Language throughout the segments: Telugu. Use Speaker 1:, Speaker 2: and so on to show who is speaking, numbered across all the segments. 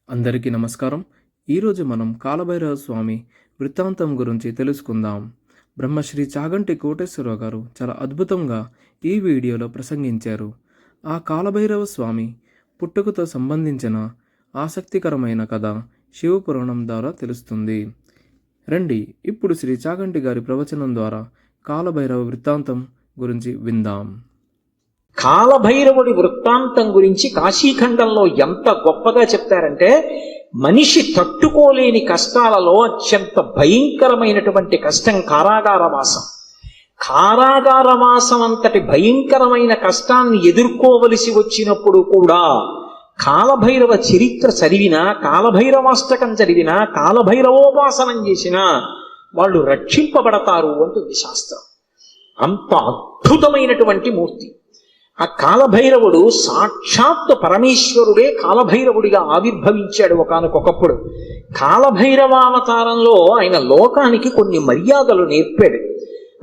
Speaker 1: అందరికీ నమస్కారం. ఈరోజు మనం కాలభైరవ స్వామి వృత్తాంతం గురించి తెలుసుకుందాం. బ్రహ్మశ్రీ చాగంటి కోటేశ్వరరావు గారు చాలా అద్భుతంగా ఈ వీడియోలో ప్రసంగించారు. ఆ కాలభైరవ స్వామి పుట్టుకతో సంబంధించిన ఆసక్తికరమైన కథ శివపురాణం ద్వారా తెలుస్తుంది. రండి ఇప్పుడు శ్రీ చాగంటి గారి ప్రవచనం ద్వారా కాలభైరవ వృత్తాంతం గురించి విందాం.
Speaker 2: కాలభైరవుడి వృత్తాంతం గురించి కాశీఖండంలో ఎంత గొప్పగా చెప్తారంటే, మనిషి తట్టుకోలేని కష్టాలలో అత్యంత భయంకరమైనటువంటి కష్టం కారాగారవాసం. కారాగారవాసం అంతటి భయంకరమైన కష్టాన్ని ఎదుర్కోవలసి వచ్చినప్పుడు కూడా కాలభైరవ చరిత్ర చదివినా, కాలభైరవాష్టకం చదివినా, కాలభైరవోపాసనం చేసినా వాళ్ళు రక్షింపబడతారు అంటుంది శాస్త్రం. అంత అద్భుతమైనటువంటి మూర్తి ఆ కాలభైరవుడు. సాక్షాత్ పరమేశ్వరుడే కాలభైరవుడిగా ఆవిర్భవించాడు ఒకానొకప్పుడు. కాలభైరవావతారంలో ఆయన లోకానికి కొన్ని మర్యాదలు నేర్పాడు.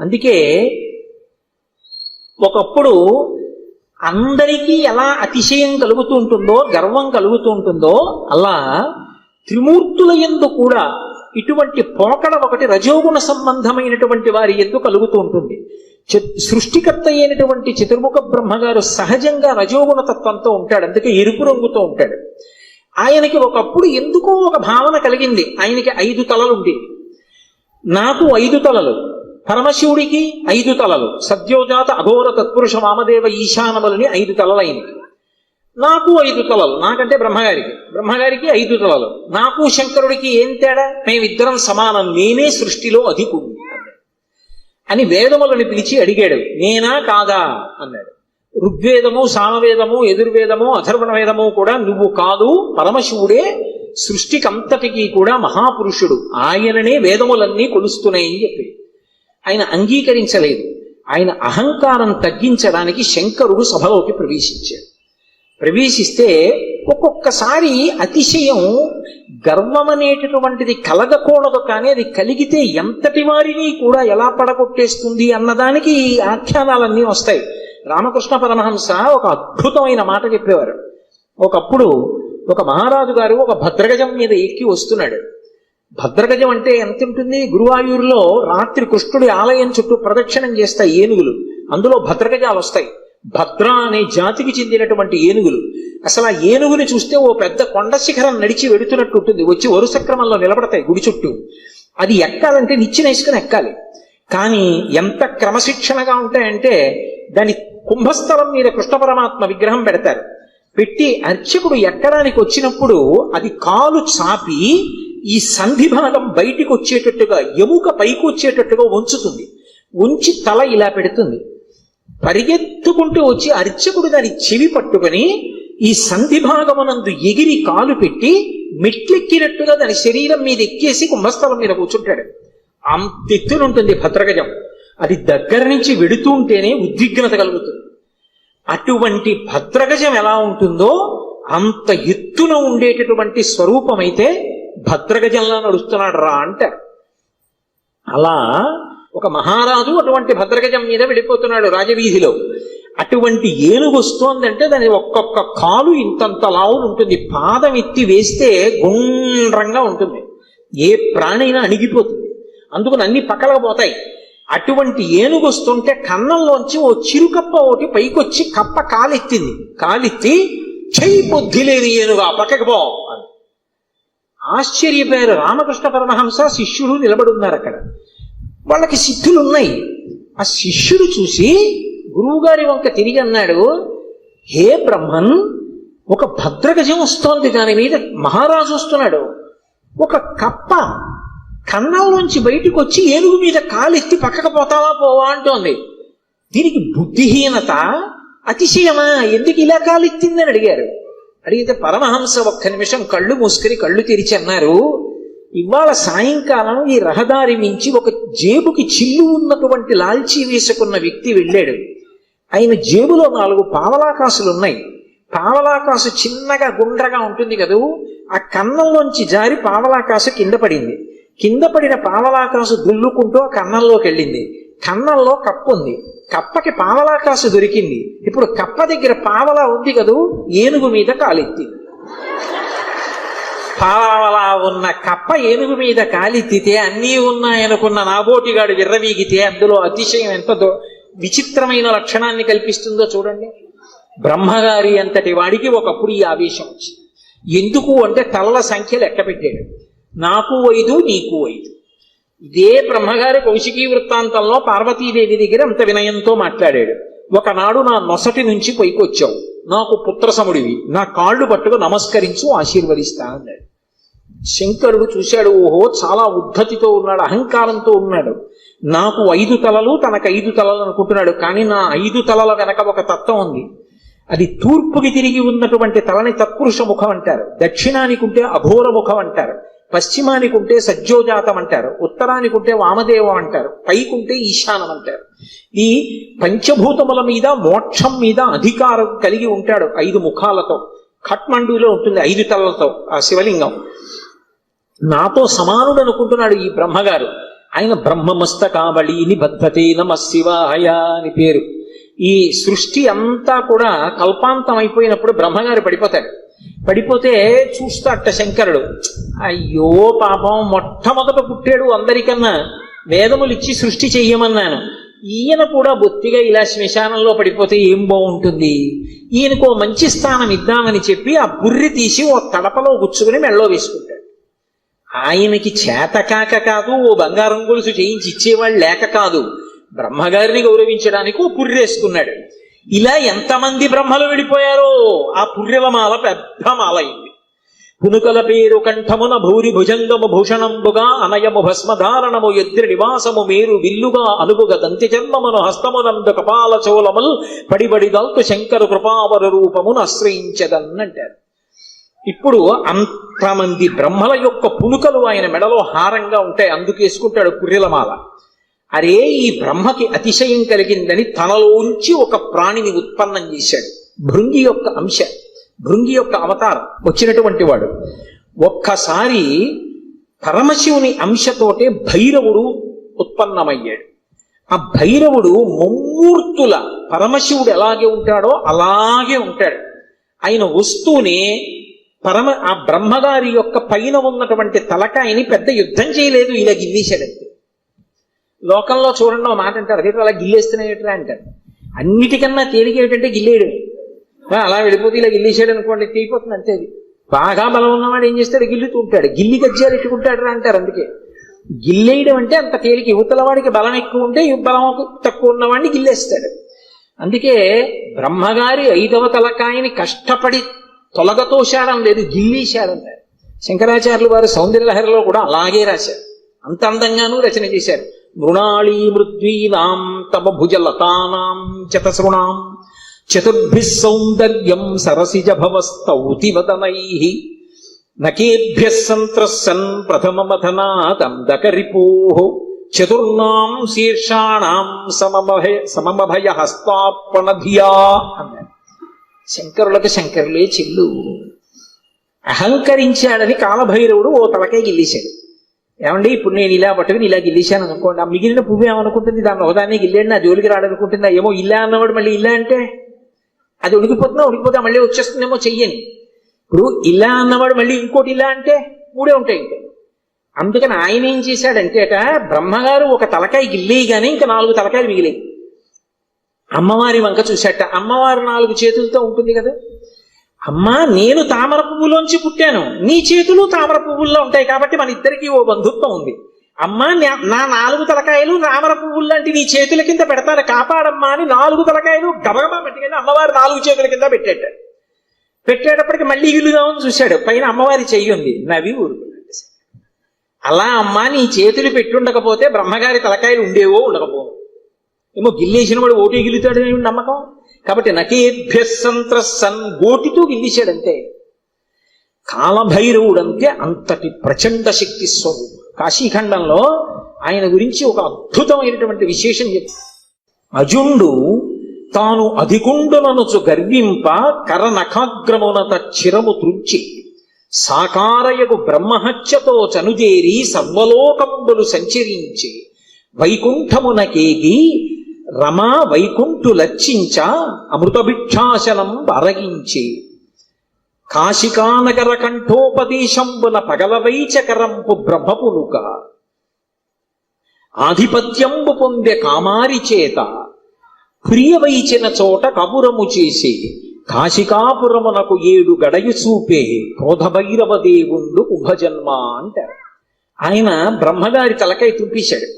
Speaker 2: అందుకే ఒకప్పుడు అందరికీ ఎలా అతిశయం కలుగుతూ ఉంటుందో, గర్వం కలుగుతూ ఉంటుందో, అలా త్రిమూర్తుల యందు కూడా ఇటువంటి పోకడ ఒకటి రజోగుణ సంబంధమైనటువంటి వారి యందు కలుగుతూ ఉంటుంది. సృష్టికర్త అయినటువంటి చతుర్ముఖ బ్రహ్మగారు సహజంగా రజోగుణ తత్వంతో ఉంటాడు, అందుకే ఎరుపు రంగుతో ఉంటాడు. ఆయనకి ఒకప్పుడు ఎందుకో ఒక భావన కలిగింది, ఆయనకి 5 తలలు ఉండేవి. నాకు 5 తలలు, పరమశివుడికి 5 తలలు, సద్యోజాత అఘోర తత్పురుష వామదేవ ఈశానములని 5 తలలైనవి. నాకు 5 తలలు, నాకంటే బ్రహ్మగారికి 5 తలలు. నాకు శంకరుడికి ఏం తేడా? మేమిద్దరం సమానం, నేనే సృష్టిలో అధికుడు అని వేదములను పిలిచి అడిగాడు. నేనా కాదా అన్నాడు. ఋగ్వేదము, సామవేదము, యజుర్వేదము, అథర్వణ వేదము కూడా నువ్వు కాదు, పరమశివుడే సృష్టికంతటికి కూడా మహాపురుషుడు, ఆయననే వేదములన్నీ కొలుస్తున్నాయని చెప్పి ఆయన అంగీకరించలేదు. ఆయన అహంకారం తగ్గించడానికి శంకరుడు సభలోకి ప్రవేశిస్తే ఒక్కొక్కసారి అతిశయం, గర్వం అనేటటువంటిది కలగకూడదు, కానీ అది కలిగితే ఎంతటి వారిని కూడా ఎలా పడగొట్టేస్తుంది అన్నదానికి ఆఖ్యానాలన్నీ వస్తాయి. రామకృష్ణ పరమహంస ఒక అద్భుతమైన మాట చెప్పేవారు. ఒకప్పుడు ఒక మహారాజు గారు ఒక భద్రగజం మీద ఎక్కి వస్తున్నాడు. భద్రగజం అంటే ఎంత ఉంటుంది? గురువాయూరులో రాత్రి కృష్ణుడి ఆలయం చుట్టూ ప్రదక్షిణం చేస్తాయి ఏనుగులు, అందులో భద్రగజాలు వస్తాయి. భద్ర అనే జాతికి చెందినటువంటి ఏనుగులు. అసలు ఆ ఏనుగుని చూస్తే ఓ పెద్ద కొండ శిఖరం నడిచి వెడుతున్నట్టు ఉంటుంది. వచ్చి వరుస క్రమంలో నిలబడతాయి గుడి చుట్టూ. అది ఎక్కాలంటే నిచ్చెనేసుకుని ఎక్కాలి. కానీ ఎంత క్రమశిక్షణగా ఉంటాయంటే, దాని కుంభస్థలం మీద కృష్ణ పరమాత్మ విగ్రహం పెడతారు. పెట్టి అర్చకుడు ఎక్కడానికి వచ్చినప్పుడు అది కాలు చాపి ఈ సంధి భాగం బయటికి వచ్చేటట్టుగా, ఎముక పైకి వచ్చేటట్టుగా ఉంచుతుంది. ఉంచి తల ఇలా పెడుతుంది. పరిగెత్తుకుంటూ వచ్చి అర్చకుడు దాని చెవి పట్టుకొని ఈ సంధి భాగమునందు ఎగిరి కాలు పెట్టి మెట్లెక్కినట్టుగా దాని శరీరం మీద ఎక్కేసి కుంభస్థలం మీద కూర్చుంటాడు. అంతెత్తునుంటుంది భద్రగజం. అది దగ్గర నుంచి వెడుతూ ఉంటేనే ఉద్విగ్నత కలుగుతుంది. అటువంటి భద్రగజం ఎలా ఉంటుందో అంత ఎత్తున ఉండేటటువంటి స్వరూపమైతే భద్రగజంలా నడుస్తున్నాడు రా అంటారు. అలా ఒక మహారాజు అటువంటి భద్రగజం మీద వెళ్ళిపోతున్నాడు రాజవీధిలో. అటువంటి ఏనుగు వస్తోందంటే దాని ఒక్కొక్క కాలు ఇంతంత లావును ఉంటుంది. పాదం ఎత్తి వేస్తే గుండ్రంగా ఉంటుంది. ఏ ప్రాణైనా అణిగిపోతుంది. అందుకని అన్ని పక్కలకు పోతాయి. అటువంటి ఏనుగు వస్తుంటే కన్నంలోంచి ఓ చిరుకప్ప ఒకటి పైకొచ్చి కప్ప కాలెత్తింది. కాలెత్తి చెయ్యి బుద్ధి లేని ఏనుగా పక్కకు పో అని ఆశ్చర్యపోయారు. రామకృష్ణ పరమహంస శిష్యుడు నిలబడున్నారు అక్కడ. వాళ్ళకి సిద్ధులున్నాయి. ఆ శిష్యుడు చూసి గురువుగారి వంక తిరిగి అన్నాడు, హే బ్రహ్మన్, ఒక భద్రగజం వస్తోంది, దాని మీద మహారాజు వస్తున్నాడు. ఒక కప్ప కన్నంలోంచి బయటకు వచ్చి ఏనుగు మీద కాలెత్తి పక్కకు పోతావా పోవా అంటోంది. దీనికి బుద్ధిహీనత, అతిశయమా? ఎందుకు ఇలా కాలెత్తిందని అడిగారు. అడిగితే పరమహంస ఒక్క నిమిషం కళ్ళు మూసుకుని కళ్ళు తెరిచి అన్నారు, ఇవాళ సాయంకాలం ఈ రహదారి మించి ఒక జేబుకి చిల్లు ఉన్నటువంటి లాల్చీ వేసుకున్న వ్యక్తి వెళ్ళాడు. ఆయన జేబులో 4 పావలాకాసులున్నాయి. పావలాకాసు చిన్నగా గుండ్రగా ఉంటుంది కదూ, ఆ కన్నంలోంచి జారి పావలాకాసు కింద పడింది. కింద పడిన పావలాకాసు దుల్లుకుంటూ ఆ కన్నంలోకి వెళ్ళింది. కన్నంలో కప్పు ఉంది. కప్పకి పావలాకాసు దొరికింది. ఇప్పుడు కప్ప దగ్గర పావలా ఉంది కదూ, ఏనుగు మీద కాలెత్తింది. పావలా ఉన్న కప్ప ఏనుగు మీద కాలెత్తితే అన్నీ ఉన్నాయనుకున్న నాబోటిగాడు విర్రవీగితే అందులో అతిశయం ఎంత విచిత్రమైన లక్షణాన్ని కల్పిస్తుందో చూడండి. బ్రహ్మగారి అంతటి వాడికి ఒకప్పుడు ఈ ఆవేశం వచ్చింది. ఎందుకు అంటే తలల సంఖ్య లెక్క పెట్టాడు. నాకు 5 నీకు 5. ఇదే బ్రహ్మగారి కౌశికీ వృత్తాంతంలో పార్వతీదేవి దగ్గర అంత వినయంతో మాట్లాడాడు. ఒకనాడు నా నొసటి నుంచి పైకొచ్చావు, నాకు పుత్రసముడివి, నా కాళ్ళు పట్టుకు నమస్కరించు, ఆశీర్వదిస్తా అన్నాడు. శంకరుడు చూశాడు, ఓహో చాలా ఉద్ధతితో ఉన్నాడు, అహంకారంతో ఉన్నాడు. నాకు 5 తలలు, తనకు 5 తలలు అనుకుంటున్నాడు. కానీ నా 5 తలల వెనక ఒక తత్వం ఉంది. అది తూర్పుకి తిరిగి ఉన్నటువంటి తలని తత్పురుష ముఖం అంటారు, దక్షిణానికి ఉంటే అఘోర ముఖం అంటారు, పశ్చిమానికి ఉంటే సజ్జోజాతం అంటారు, ఉత్తరానికి ఉంటే వామదేవం అంటారు, పైకుంటే ఈశానం అంటారు. ఈ పంచభూతముల మీద మోక్షం మీద అధికారం కలిగి ఉంటాడు 5 ముఖాలతో. ఖట్మండూలో ఉంటుంది 5 తలలతో ఆ శివలింగం. నాతో సమానుడు అనుకుంటున్నాడు ఈ బ్రహ్మగారు. ఆయన బ్రహ్మమస్తకావళి నిబద్ధతే నమ శివాయ అని పేరు. ఈ సృష్టి అంతా కూడా కల్పాంతం అయిపోయినప్పుడు బ్రహ్మగారు పడిపోతాడు. పడిపోతే చూస్తాట శంకరుడు, అయ్యో పాపం మొట్టమొదట పుట్టాడు అందరికన్నా, వేదములు ఇచ్చి సృష్టి చెయ్యమన్నాను, ఈయన కూడా బొత్తిగా ఇలా శ్మశానంలో పడిపోతే ఏం బాగుంటుంది, ఈయనకు మంచి స్థానం ఇద్దామని చెప్పి ఆ బుర్రి తీసి ఓ తడపలో గుచ్చుకుని మెళ్ళో వేసుకుంటాడు. ఆయనకి చేతకాక కాదు, ఓ బంగారం గొలుసు చేయించి ఇచ్చేవాళ్ళు లేక కాదు, బ్రహ్మగారిని గౌరవించడానికి ఓ పుర్రేసుకున్నాడు. ఇలా ఎంతమంది బ్రహ్మలు విడిపోయారో ఆ పుర్రెల మాల పెద్ద మాల అయింది. పునుకల పేరు కంఠమున భూరి భుజంగము భూషణంబుగా అనయము భస్మధారణము ఎద్రి నివాసము మేరు విల్లుగా అనుగుగ దంతి జన్మమును హస్తమునందు కపాల చోళముల్ పడిబడిదల్తు శంకరు కృపావర రూపమును ఆశ్రయించదన్నంటారు. ఇప్పుడు అంతమంది బ్రహ్మల యొక్క పునుకలు ఆయన మెడలో హారంగా ఉంటాయి, అందుకేసుకుంటాడు పుర్రెలమాల. అరే ఈ బ్రహ్మకి అతిశయం కలిగిందని తనలోంచి ఒక ప్రాణిని ఉత్పన్నం చేశాడు. భృంగి యొక్క అంశ, భృంగి యొక్క అవతారం వచ్చినటువంటి వాడు. ఒక్కసారి పరమశివుని అంశతోటే భైరవుడు ఉత్పన్నమయ్యాడు. ఆ భైరవుడు ముమ్మూర్తుల పరమశివుడు ఎలాగే ఉంటాడో అలాగే ఉంటాడు. ఆయన వస్తూనే ఆ బ్రహ్మగారి యొక్క పైన ఉన్నటువంటి తలకాయని పెద్ద యుద్ధం చేయలేదు, ఇలా గిల్లేశాడంతే. లోకంలో చూడండి ఓ మాట అంటారు, అదే అలా గిల్లేస్తున్నాయట్రా అంటారు. అన్నిటికన్నా తేలిక ఏమిటంటే గిల్లేయడం. అలా వెళ్ళిపోతే ఇలా గిల్లేసాడు అనుకోండి, తీయిపోతుంది అంతే. అది బాగా బలం ఉన్నవాడు ఏం చేస్తాడు, గిల్లుతూ ఉంటాడు, గిల్లి గజ్జాలు ఎట్టుకుంటాడు అంటారు. అందుకే గిల్లేయడం అంటే అంత తేలిక. యువతల వాడికి బలం ఎక్కువ ఉంటే బలం తక్కువ ఉన్నవాడిని గిల్లేస్తాడు. అందుకే బ్రహ్మగారి 5వ తలకాయని కష్టపడి తొలగతోశాడం లేదు, గిల్లేశాడంటారు. శంకరాచార్యులు వారు సౌందర్యలహరిలో కూడా అలాగే రాశారు, అంత అందంగానూ రచన చేశారు. మృణాళీ మృద్వీనాం తమ భుజలతానాం చతసృణాం చతుర్భిః సౌందర్యం సరసిజ భవస్తౌతివదనైః నకేభ్యః సంత్రస్సన్ ప్రథమమథనాదందకరిపోః చతుర్ణాం శీర్షాణాం సమమభయ హస్తార్పణధియా అన్నారు. శంకరులకు శంకరులే చెల్లు. అహంకరించాడని కాలభైరవుడు ఓ తలకాయ గిల్లేశాడు. ఏమండి ఇప్పుడు నేను ఇలా పట్టుకుని ఇలా గిల్లేశాను అనుకోండి, ఆ మిగిలిన పువ్వు ఏమనుకుంటుంది, దాన్ని ఒకదాన్ని గిల్లేడు నా జోలికి రాడనుకుంటుందా? ఏమో ఇలా అన్నవాడు మళ్ళీ ఇలా అంటే అది ఉడికిపోతా మళ్ళీ వచ్చేస్తుందేమో చెయ్యని. ఇప్పుడు ఇలా అన్నవాడు మళ్ళీ ఇంకోటి ఇలా అంటే 3 ఉంటాయి ఇంకా. అందుకని ఆయన ఏం చేశాడంటేట, బ్రహ్మగారు ఒక తలకాయ గిల్లేయగానే ఇంకా 4 తలకాయలు మిగిలాయి. అమ్మవారి వంక చూశాట. అమ్మవారు 4 చేతులతో ఉంటుంది కదా, అమ్మా నేను తామర పువ్వులోంచి పుట్టాను, నీ చేతులు తామర పువ్వుల్లో ఉంటాయి కాబట్టి మన ఇద్దరికీ ఓ బంధుత్వం ఉంది. అమ్మా నా 4 తలకాయలు తామర పువ్వుల్లాంటి నీ చేతుల కింద పెడతాను, కాపాడమ్మా అని 4 తలకాయలు గబగబా పెట్టుకెళ్ళి అమ్మవారు 4 చేతుల కింద పెట్టేటప్పటికి మళ్ళీ గిల్లుదామని చూశాడు, పైన అమ్మవారి చెయ్యి ఉంది, నవ్వి ఊరుకున్నాడు. అలా అమ్మా నీ చేతులు పెట్టుండకపోతే బ్రహ్మగారి తలకాయలు ఉండేవో ఉండకపోవు, ఏమో గిల్లేసిన వాడు ఓటే గిల్లుతాడని నమ్మకం. కాబట్టి నకేభ్యః సంత్రస్సన్ గోటితో గిల్లేశాడంతే. కాలభైరవుడంతే అంతటి ప్రచండ శక్తి స్వరూపుడు. కాశీఖండంలో ఆయన గురించి ఒక అద్భుతమైనటువంటి విశేషం చెప్తారు. అజుండు తాను అధికుండుననుచు గర్వింప కరనఖాగ్రమునత చిరము త్రుంచి సాకారయగు బ్రహ్మహత్యతో చనుదేరి సర్వలోకంబులు సంచరించి వైకుంఠమునకేగి రమా వైకుంఠు లచ్చించ అమృతభిక్షాసనం అరగించి కాశికానగర కంఠోపదేశంబున పగలవైచకరంపు బ్రహ్మపులుక ఆధిపత్యంబు పొందె కామారి చేత ప్రియవైచిన చోట కబురము చేసి కాశికాపురమునకు 7 గడయు చూపే క్రోధభైరవ దేవుండు ఉభజన్మ అంటారు. ఆయన బ్రహ్మగారి తలకై తుంపేశాడు.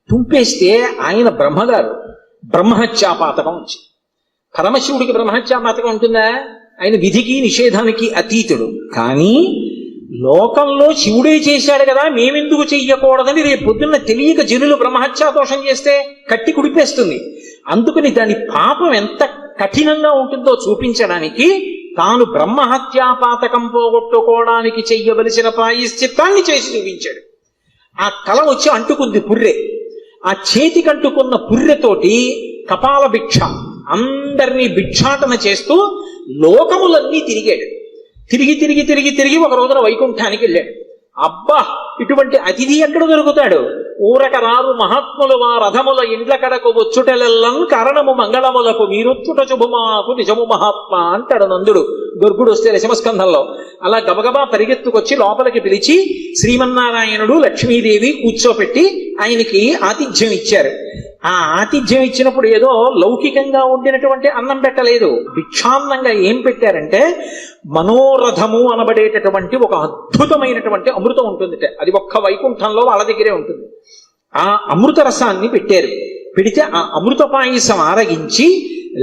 Speaker 2: తుంపేస్తే ఆయన బ్రహ్మగారు బ్రహ్మహత్యాపాతకం వచ్చి, పరమశివుడికి బ్రహ్మహత్యాపాతకం ఉంటుందా? ఆయన విధికి నిషేధానికి అతీతుడు. కానీ లోకంలో శివుడే చేశాడు కదా, మేమెందుకు చెయ్యకూడదని రేపు పొద్దున్న తెలియక జనులు బ్రహ్మహత్యా దోషం చేస్తే కట్టి కుడిపేస్తుంది. అందుకని దాని పాపం ఎంత కఠినంగా ఉంటుందో చూపించడానికి తాను బ్రహ్మహత్యాపాతకం పోగొట్టుకోవడానికి చెయ్యవలసిన ప్రాయశ్చిత్తాన్ని చేసి చూపించాడు. ఆ తల వచ్చి అంటుకుంది పుర్రె. ఆ చేతికి అంటుకున్న పుర్రెతోటి కపాల భిక్ష అందరినీ భిక్షాటన చేస్తూ లోకములన్నీ తిరిగాడు. తిరిగి ఒక రోజున వైకుంఠానికి వెళ్ళాడు. అబ్బా, ఇటువంటి అతిథి ఎక్కడ దొరుకుతాడు? ఊరక రారు మహాత్ములు మా రథముల ఇండ్ల కడకు వచ్చుటెల్లన్ కారణము మంగళములకు మీరొచ్చుట శుభమాకు నిజము మహాత్మా అంటాడు నందుడు గొర్గుడు వస్తే దశమస్కంధంలో. అలా గబగబా పరిగెత్తుకొచ్చి లోపలికి పిలిచి శ్రీమన్నారాయణుడు లక్ష్మీదేవి కూర్చోపెట్టి ఆయనకి ఆతిథ్యం ఇచ్చారు. ఆ ఆతిథ్యం ఇచ్చినప్పుడు ఏదో లౌకికంగా ఉండినటువంటి అన్నం పెట్టలేదు. భిక్షాన్నంగా ఏం పెట్టారంటే మనోరథము అనబడేటటువంటి ఒక అద్భుతమైనటువంటి అమృతం ఉంటుంది. అది ఒక్క వైకుంఠంలో వాళ్ళ దగ్గరే ఉంటుంది. ఆ అమృత రసాన్ని పెట్టారు. పెడితే ఆ అమృత పాయసం ఆరగించి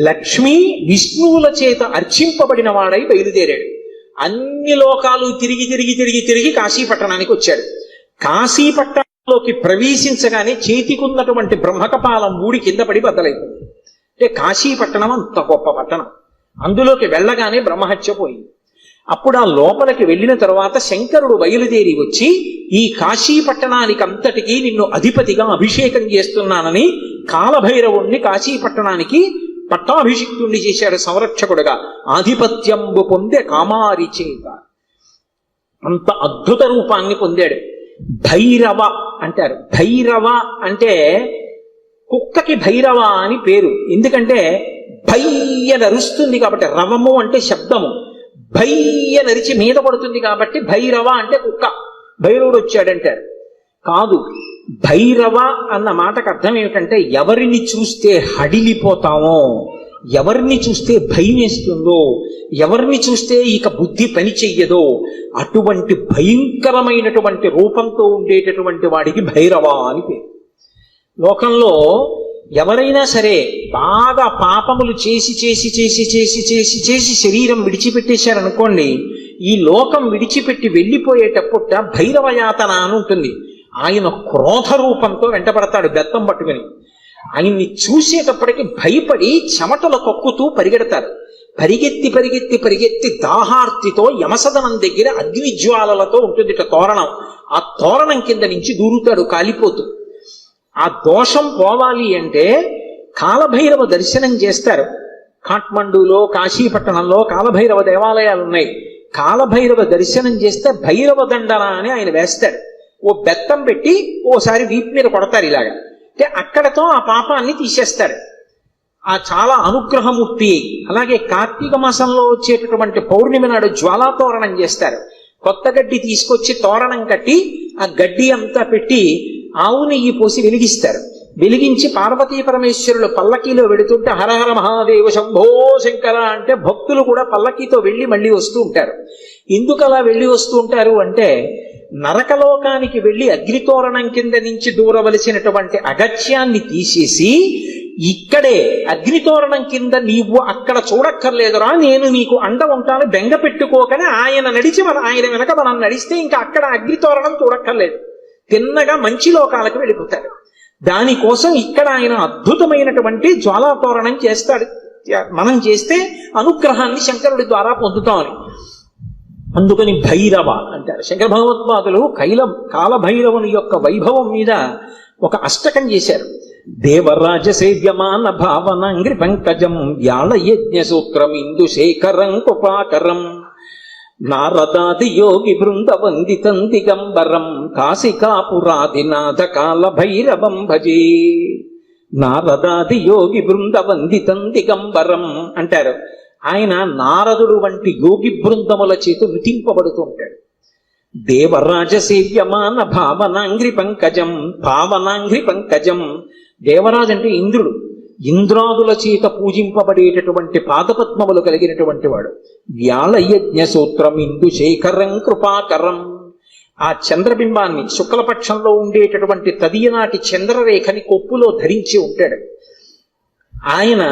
Speaker 2: లక్ష్మీ విష్ణువుల చేత అర్చింపబడిన వాడై బయలుదేరాడు. అన్ని లోకాలు తిరిగి కాశీపట్టణానికి వచ్చాడు. కాశీపట్టణంలోకి ప్రవేశించగానే చేతికున్నటువంటి బ్రహ్మకపాలం ఊడి కింద పడి బద్దలైపోయింది. అంటే కాశీపట్టణం అంత గొప్ప పట్టణం. అందులోకి వెళ్ళగానే బ్రహ్మహత్య పోయింది. అప్పుడు ఆ లోపలికి వెళ్ళిన తర్వాత శంకరుడు బయలుదేరి వచ్చి ఈ కాశీపట్టణానికి అంతటికీ నిన్ను అధిపతిగా అభిషేకం చేస్తున్నానని కాలభైరవుణ్ణి కాశీపట్టణానికి పట్టాభిషిక్తుణ్ణి చేశాడు సంరక్షకుడుగా. ఆధిపత్యంబు పొందే కామారి చేత అంత అద్భుత రూపాన్ని పొందాడు. భైరవ అంటారు. భైరవ అంటే కుక్కకి భైరవ అని పేరు. ఎందుకంటే భయ్య నరుస్తుంది కాబట్టి, రవము అంటే శబ్దము, భయ్య నరిచి మీద పడుతుంది కాబట్టి భైరవ అంటే కుక్క. భైరవుడు వచ్చాడంటారు. కాదు, భైరవ అన్న మాటకు అర్థం ఏమిటంటే ఎవరిని చూస్తే హడిలిపోతామో, ఎవరిని చూస్తే భయం వేస్తుందో, ఎవరిని చూస్తే ఇక బుద్ధి పని చెయ్యదో అటువంటి భయంకరమైనటువంటి రూపంతో ఉండేటటువంటి వాడికి భైరవ అని పేరు. లోకంలో ఎవరైనా సరే బాగా పాపములు చేసి శరీరం విడిచిపెట్టేశారనుకోండి, ఈ లోకం విడిచిపెట్టి వెళ్ళిపోయేటప్పుట భైరవయాతన అని ఉంటుంది. ఆయన క్రోధ రూపంతో వెంటబడతాడు బెత్తం పట్టుకుని. ఆయన్ని చూసేటప్పటికి భయపడి చెమటలు కక్కుతూ పరిగెడతారు. పరిగెత్తి దాహార్తితో యమసదనం దగ్గర అగ్నిజ్వాలలతో ఉంటుంది తోరణం. ఆ తోరణం కింద నుంచి దూరుతాడు కాలిపోతూ. ఆ దోషం పోవాలి అంటే కాలభైరవ దర్శనం చేస్తారు. కాఠ్మండూలో కాశీపట్టణంలో కాలభైరవ దేవాలయాలు ఉన్నాయి. కాలభైరవ దర్శనం చేస్తే భైరవ దండన అని ఆయన వేస్తాడు. ఓ బెత్తం పెట్టి ఓసారి వీపు మీద కొడతారు ఇలాగా. అంటే అక్కడతో ఆ పాపాన్ని తీసేస్తాడు. ఆ చాలా అనుగ్రహమూర్తి. అలాగే కార్తీక మాసంలో వచ్చేటటువంటి పౌర్ణమి నాడు జ్వాలాతోరణం చేస్తారు. కొత్త గడ్డి తీసుకొచ్చి తోరణం కట్టి ఆ గడ్డి అంతా పెట్టి ఆవు నెయ్యి పోసి వెలిగిస్తారు. వెలిగించి పార్వతీ పరమేశ్వరులు పల్లకీలో వెడుతుంటే హరహర మహాదేవ శంభో శంకర అంటే భక్తులు కూడా పల్లకీతో వెళ్ళి మళ్ళీ వస్తూ ఉంటారు. ఎందుకు అలా వెళ్ళి వస్తూ ఉంటారు అంటే నరకలోకానికి వెళ్ళి అగ్నితోరణం కింద నుంచి దూరవలసినటువంటి అగత్యాన్ని తీసేసి ఇక్కడే అగ్నితోరణం కింద నీవు అక్కడ చూడక్కర్లేదురా, నేను నీకు అండ ఉంటాను, బెంగ పెట్టుకోకని ఆయన నడిచి ఆయన వెనక మనం నడిస్తే ఇంకా అక్కడ అగ్నితోరణం చూడక్కర్లేదు, తిన్నగా మంచి లోకాలకు వెళ్ళిపోతాడు. దానికోసం ఇక్కడ ఆయన అద్భుతమైనటువంటి జ్వాలాతోరణం చేస్తాడు. మనం చేస్తే అనుగ్రహాన్ని శంకరుడి ద్వారా పొందుతామని. అందుకని భైరవ అంటారు. శంకర భగవత్పాదులు కాలభైరవుని యొక్క వైభవం మీద ఒక అష్టకం చేశారు. దేవరాజ సేవ్యమాన భావనంగ్రి పంకజం వ్యాళ యజ్ఞ సూత్రం ఇందు శేఖరం కృపాకరం నారదాది యోగి బృంద వందితం దిగంబరం కాశికాపురాధినాథ కాల భైరవం భజే. నారదాది యోగి బృంద వందితం దిగంబరం అంటారు. ఆయన నారదుడు వంటి యోగి బృందముల చేత విధింపబడుతూ ఉంటాడు. దేవరాజ సేవ్యమాన భావనాంగ్రి పంకజం. దేవరాజు అంటే ఇంద్రుడు, ఇంద్రాదుల చేత పూజింపబడేటటువంటి పాదపద్మములు కలిగినటువంటి వాడు. వ్యాళయజ్ఞ సూత్రం ఇందు శేఖరం కృపాకరం. ఆ చంద్రబింబాన్ని శుక్లపక్షంలో ఉండేటటువంటి తదియనాటి చంద్రరేఖని కొప్పులో ధరించి ఉంటాడు ఆయన.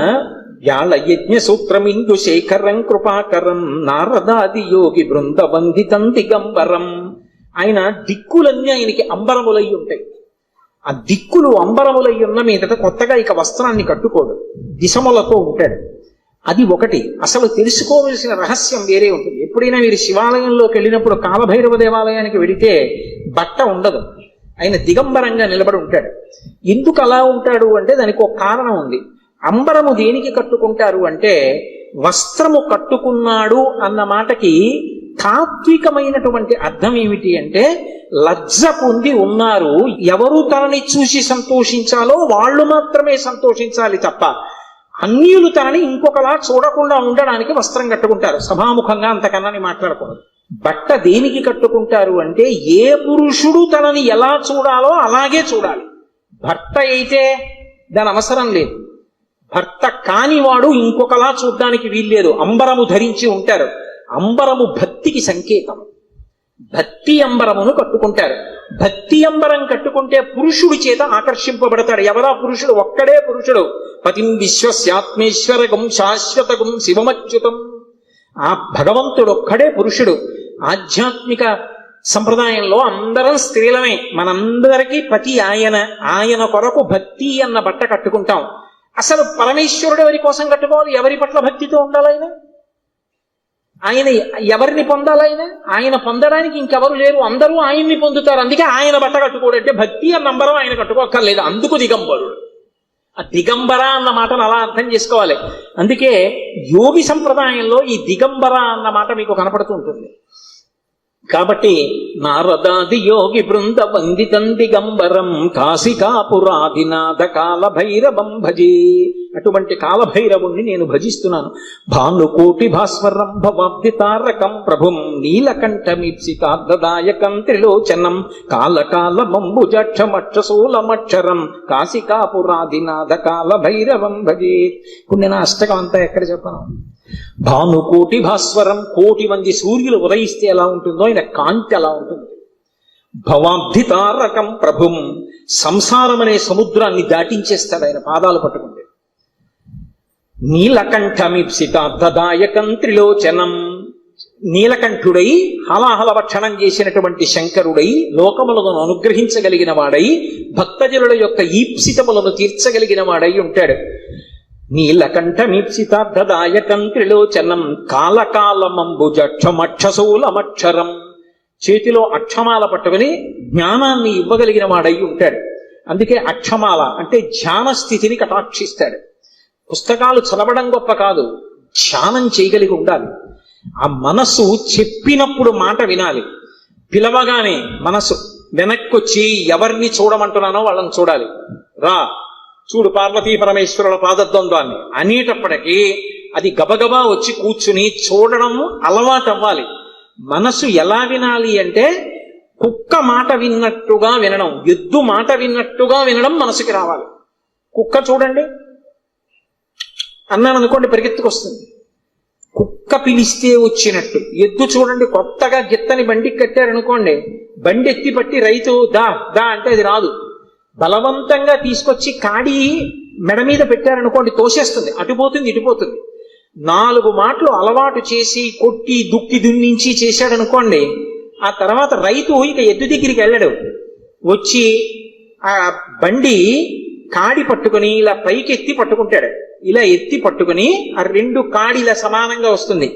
Speaker 2: వ్యాళయజ్ఞ సూత్రం ఇందు శేఖరం కృపాకరం నారదాది యోగి బృందవందితం దిగంబరం. ఆయన దిక్కులన్నీ ఆయనకి అంబరములై ఉంటాయి. ఆ దిక్కులు అంబరములై ఉన్న మీదట కొత్తగా ఇక వస్త్రాన్ని కట్టుకోడు, దిశములతో ఉంటాడు. అది ఒకటి. అసలు తెలుసుకోవలసిన రహస్యం వేరే ఉంటుంది. ఎప్పుడైనా మీరు శివాలయంలోకి వెళ్ళినప్పుడు కాలభైరవ దేవాలయానికి వెళితే బట్ట ఉండదు, ఆయన దిగంబరంగా నిలబడి ఉంటాడు. ఎందుకు అలా ఉంటాడు అంటే దానికి ఒక కారణం ఉంది. అంబరము దేనికి కట్టుకుంటారు అంటే, వస్త్రము కట్టుకున్నాడు అన్న మాటకి తాత్వికమైనటువంటి అర్థం ఏమిటి అంటే, లజ్జ పొంది ఉన్నారు, ఎవరు తనని చూసి సంతోషించాలో వాళ్ళు మాత్రమే సంతోషించాలి తప్ప అన్యులు తనని ఇంకొకలా చూడకుండా ఉండడానికి వస్త్రం కట్టుకుంటారు. సభాముఖంగా అంతకన్నా మాట్లాడకూడదు. బట్ట దేనికి కట్టుకుంటారు అంటే, ఏ పురుషుడు తనని ఎలా చూడాలో అలాగే చూడాలి. భర్త అయితే దాని అవసరం లేదు, భర్త కానివాడు ఇంకొకలా చూడ్డానికి వీల్లేదు. అంబరము ధరించి ఉంటారు. అంబరము భక్తికి సంకేతం. భక్తి అంబరమును కట్టుకుంటారు. భక్తి అంబరం కట్టుకుంటే పురుషుడి చేత ఆకర్షింపబడతాడు. ఎవరా పురుషుడు? ఒక్కడే పురుషుడు. పతిం విశ్వస్యాత్మేశ్వరగం శాశ్వతగం శివమచ్యుతం. ఆ భగవంతుడు ఒక్కడే పురుషుడు. ఆధ్యాత్మిక సంప్రదాయంలో అందరం స్త్రీలమే. మనందరికీ పతి ఆయన. ఆయన కొరకు భక్తి అన్న బట్ట కట్టుకుంటాం. అసలు పరమేశ్వరుడు ఎవరి కోసం కట్టుకోవాలి? ఎవరి పట్ల భక్తితో ఉండాలి ఆయన ఎవరిని పొందాలైనా? ఆయన పొందడానికి ఇంకెవరు లేరు, అందరూ ఆయన్ని పొందుతారు. అందుకే ఆయన బట్ట కట్టుకోడంటే భక్తి అన్న నంబరం ఆయన కట్టుకోక్కర్లేదు. అందుకు దిగంబరుడు. ఆ దిగంబర అన్న మాటను అలా అర్థం చేసుకోవాలి. అందుకే యోగి సంప్రదాయంలో ఈ దిగంబర అన్న మాట మీకు కనపడుతూ ఉంటుంది. కాబట్టి నారదాది యోగి బృంద వందితం దిగంబరం కాశికాపురాదినాథ కాలభైరవం భజే. అటువంటి కాలభైరవుణ్ణి నేను భజిస్తున్నాను. భానుకోటి భాస్వరం భవాబ్ది తారకం ప్రభుం నీలకంఠమీప్సితార్థదాయకం త్రిలోచనం కాలకాలమంబుజక్షమక్షశూలమక్షరం కాశికాపురాదినాథ కాలభైరవం భజే. ఇప్పుడు నేను అష్టకం అంతా ఎక్కడ చెప్పను. భానుకోటి భాస్వరం, కోటి మంది సూర్యులు ఉదయిస్తే ఎలా ఉంటుందో ఆయన కాంతి అలా ఉంటుంది. భవాబ్ది తారకం ప్రభుం, సంసారం అనే సముద్రాన్ని దాటించేస్తాడు ఆయన పాదాలు పట్టుకుంటే. నీలకంఠమీప్సితార్థదాయకం త్రిలోచనం, నీలకంఠుడై హలాహల భక్షణం చేసినటువంటి శంకరుడై లోకములను అనుగ్రహించగలిగిన వాడై భక్తజనుల యొక్క ఈప్సితములను తీర్చగలిగిన వాడై ఉంటాడు. నీలకంఠమీప్సితార్థదాయకం త్రిలోచనం కాలకాలమంబుజక్షమక్షశూలమక్షరం, చేతిలో అక్షమాల పట్టుకుని జ్ఞానాన్ని ఇవ్వగలిగిన వాడై ఉంటాడు. అందుకే అక్షమాల అంటే ధ్యాన స్థితిని కటాక్షిస్తాడు. పుస్తకాలు చదవడం గొప్ప కాదు, ధ్యానం చేయగలిగి ఉండాలి. ఆ మనస్సు చెప్పినప్పుడు మాట వినాలి. పిలవగానే మనసు వెనక్కొచ్చి ఎవరిని చూడమంటున్నానో వాళ్ళని చూడాలి. రా చూడు పార్వతీ పరమేశ్వరుల పాదద్వంద్వాన్ని అనేటప్పటికీ అది గబగబా వచ్చి కూర్చుని చూడడం అలవాటు అవ్వాలి. మనసు ఎలా వినాలి అంటే, కుక్క మాట విన్నట్టుగా వినడం, ఎద్దు మాట విన్నట్టుగా వినడం మనసుకి రావాలి. కుక్క చూడండి అన్నాను అనుకోండి పరిగెత్తుకొస్తుంది, కుక్క పిలిస్తే వచ్చినట్టు. ఎద్దు చూడండి కొత్తగా గిత్తని బండికి కట్టారనుకోండి, బండి ఎత్తి పట్టి రైతు దా దా అంటే అది రాదు. బలవంతంగా తీసుకొచ్చి కాడి మెడ మీద పెట్టారనుకోండి తోసేస్తుంది, అటుపోతుంది ఇటుపోతుంది. 4 మాటలు అలవాటు చేసి కొట్టి దుక్కి దున్నించి చేశాడనుకోండి, ఆ తర్వాత రైతు ఇక ఎద్దు దగ్గరికి వెళ్ళడు. వచ్చి ఆ బండి కాడి పట్టుకుని ఇలా పైకి ఎత్తి పట్టుకుంటాడు. ఇలా ఎత్తి పట్టుకుని ఆ 2 కాడిలా సమానంగా వస్తుంది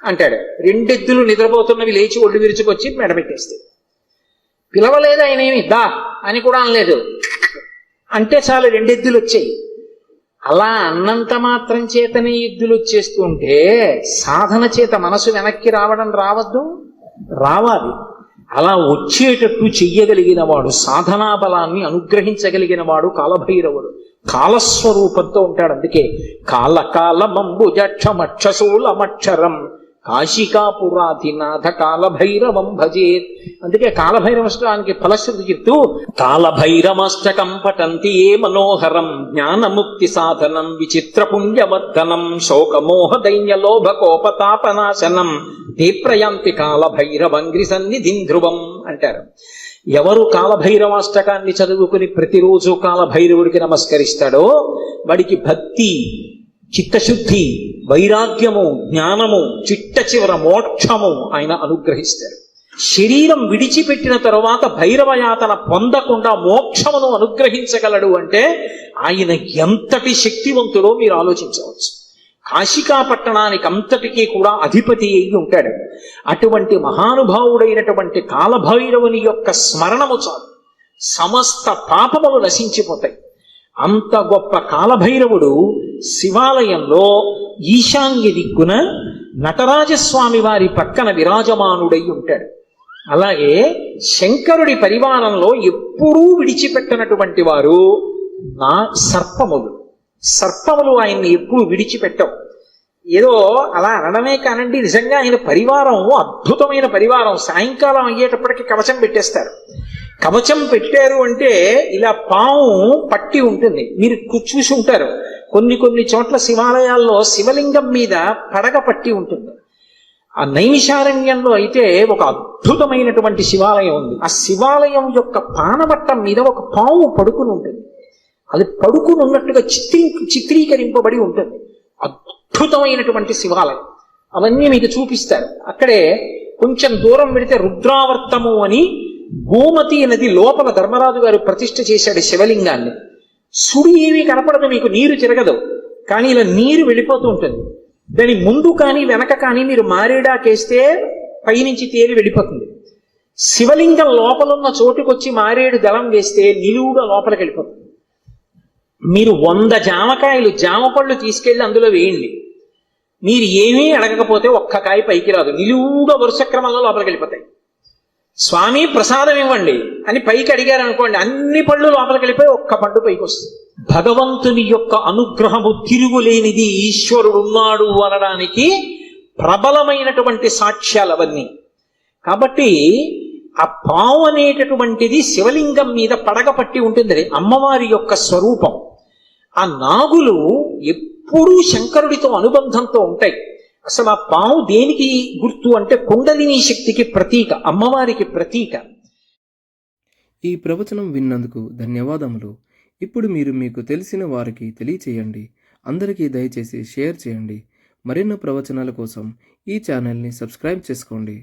Speaker 2: అంటాడు. 2 ఎద్దులు నిద్రపోతున్నవి లేచి ఒళ్ళు విరుచుకొచ్చి మెడ పెట్టేస్తాయి. పిలవలేదు ఆయన, ఏమి దా అని కూడా అనలేదు, అంటే చాలు 2 ఎద్దులు వచ్చాయి. అలా అన్నంత మాత్రం చేతనే ఎద్దులు వచ్చేస్తుంటే సాధన చేత మనసు వెనక్కి రావద్దు, రావాలి. అలా వచ్చేటట్టు చెయ్యగలిగిన వాడు, సాధనా బలాన్ని అనుగ్రహించగలిగిన వాడు కాలభైరవుడు. కాలస్వరూపంతో ఉంటాడు. అందుకే కాలకాలమంబుజక్షమక్షశూలమక్షరం కాశికాపురాధినాథ కాలభైరవం భజేత్. అందుకే కాలభైరవష్టానికి ఫలశ్రుతి చెప్తూ కాలభైరవాష్టకం పఠంతి ఏ మనోహరం జ్ఞానముక్తి సాధనం విచిత్ర పుణ్యవర్ధనం శోకమోహ దైన్యలోభ కోపతాపనాశనం తే ప్రయాంతి కాలభైరవంగ్రి సన్నిధిం ధ్రువం అంటారు. ఎవరు కాలభైరవాష్టకాన్ని చదువుకుని ప్రతిరోజు కాలభైరవుడికి నమస్కరిస్తాడో వాడికి భక్తి, చిత్తశుద్ధి, వైరాగ్యము, జ్ఞానము, చిట్ట చివర మోక్షము ఆయన అనుగ్రహిస్తారు. శరీరం విడిచిపెట్టిన తరువాత భైరవయాతన పొందకుండా మోక్షమును అనుగ్రహించగలడు అంటే ఆయన ఎంతటి శక్తివంతుడో మీరు ఆలోచించవచ్చు. కాశికా పట్టణానికి అంతటికీ కూడా అధిపతి అయి ఉంటాడు. అటువంటి మహానుభావుడైనటువంటి కాలభైరవుని యొక్క స్మరణము చాలు, సమస్త పాపములు నశించిపోతాయి. అంత గొప్ప కాలభైరవుడు శివాలయంలో ఈశాన్య దిక్కున నటరాజస్వామి వారి పక్కన విరాజమానుడై ఉంటాడు. అలాగే శంకరుడి పరివారంలో ఎప్పుడూ విడిచిపెట్టనటువంటి వారు సర్పములు ఆయన్ని ఎప్పుడు విడిచిపెట్టవు. ఏదో అలా అనడమే కానండి, నిజంగా ఆయన పరివారం అద్భుతమైన పరివారం. సాయంకాలం అయ్యేటప్పటికి కవచం పెట్టేస్తారు. కవచం పెట్టారు అంటే ఇలా పాము పట్టి ఉంటుంది, మీరు చూసి ఉంటారు. కొన్ని చోట్ల శివాలయాల్లో శివలింగం మీద పడగ పట్టి ఉంటుంది. ఆ నైమిషారణ్యంలో అయితే ఒక అద్భుతమైనటువంటి శివాలయం ఉంది. ఆ శివాలయం యొక్క పానవట్టం మీద ఒక పాము పడుకుని ఉంటుంది. అది పడుకుని ఉన్నట్టుగా చిత్రీకరింపబడి ఉంటుంది. అద్భుతమైనటువంటి శివాలయం. అవన్నీ మీకు చూపిస్తారు. అక్కడే కొంచెం దూరం వెళితే రుద్రావర్తము అని గోమతి నది లోపల ధర్మరాజు గారు ప్రతిష్ఠ చేశాడు శివలింగాన్ని. సుడి ఏమీ కనపడదు, మీకు నీరు తిరగదు, కానీ ఇలా నీరు వెళ్ళిపోతూ ఉంటుంది. దాని ముందు కానీ వెనక కానీ మీరు మారేడాకేస్తే పైనుంచి తేలి వెళ్ళిపోతుంది. శివలింగం లోపలున్న చోటుకొచ్చి మారేడు దళం వేస్తే నిలువుగా లోపలికి వెళ్ళిపోతుంది. మీరు 100 జామకాయలు, జామ పళ్ళు తీసుకెళ్లి అందులో వేయండి, మీరు ఏమీ అడగకపోతే ఒక్క కాయ పైకి రాదు, నిలువుగా వరుస క్రమంలో లోపలికి వెళ్ళిపోతాయి. స్వామి ప్రసాదం ఇవ్వండి అని పైకి అడిగారు అనుకోండి, అన్ని పళ్ళు లోపలికి వెళ్ళిపోయి ఒక్క పండు పైకి వస్తుంది. భగవంతుని యొక్క అనుగ్రహము తిరుగులేనిది, ఈశ్వరుడు ఉన్నాడు అనడానికి ప్రబలమైనటువంటి సాక్ష్యాలు అవన్నీ. కాబట్టి ఆ పావు అనేటటువంటిది శివలింగం మీద పడగ పట్టి ఉంటుంది, అమ్మవారి యొక్క స్వరూపం. ఆ నాగులు ఎప్పుడూ శంకరుడితో అనుబంధంతో ఉంటాయి. అసలు ఆ పాము దేనికి గుర్తు అంటే కుండలిని శక్తికి ప్రతీక, అమ్మవారికి ప్రతీక.
Speaker 1: ఈ ప్రవచనం విన్నందుకు ధన్యవాదములు. ఇప్పుడు మీరు మీకు తెలిసిన వారికి తెలియచేయండి. అందరికీ దయచేసి షేర్ చేయండి. మరిన్ని ప్రవచనాల కోసం ఈ ఛానల్ని సబ్స్క్రైబ్ చేసుకోండి.